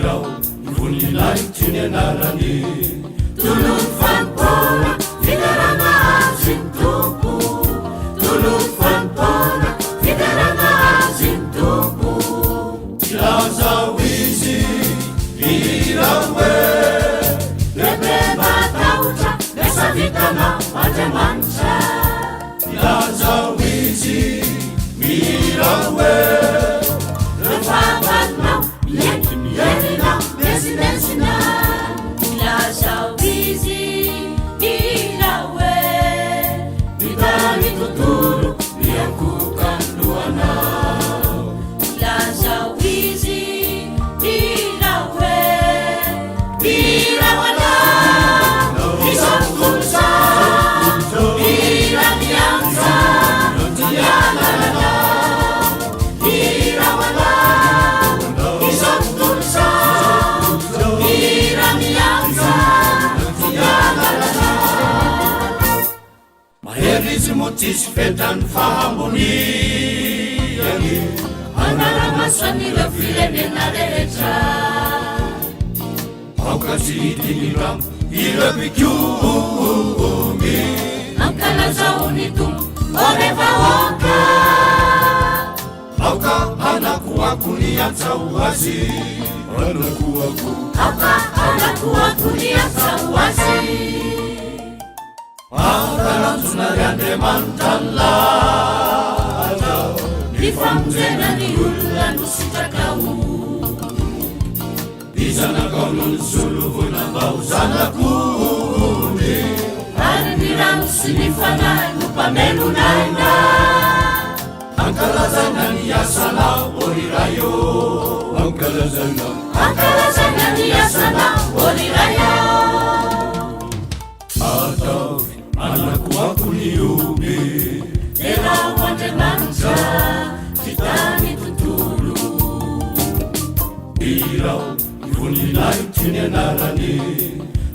irao ivonilaitiny anarany tolony fampona fidarana azy ny tompo tolony fampona fidarana azy ny tompo ilazao izy irao hoe bebe matahotra mesa vitanao Andriamanitra ilazao izy irao hoe rehefaavalinao miaiky mierinao mesinesina ilazao izy irao hoe mitany tontolo miakoka loanao ilazao izy irao hoe irao anao isakolosa ira mianza tianananao irao anao isakolosa ira mianza tianananao mahery izy mo tsisy fetrany fahamboniany anaramasan'ireo firenena rehetra aokazy hitiniramo ireo pikiomy ankalazaony tompo orevaoka aoka anakoako ny atsao azy anakoako aoka anakoako ny atsao azy aokalanjonary Andriamanitra ny lahatra ny famonjenany olona no sitrakao izanakaono ny solovona mba ho zanakony ary ny rano sy ny fanahy no mpamelonaina ankalazana ny asanao orirayo ankalazana ny asanao orirayo ataovy anakoako ny omy terao Andriamanitra fitany tontolo irao ivonilaitry ny anarany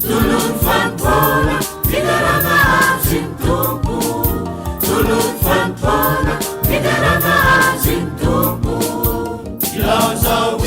tolony fampona fidarana azy ny tompo tolony fampona fidarana azy ny tompo ilazao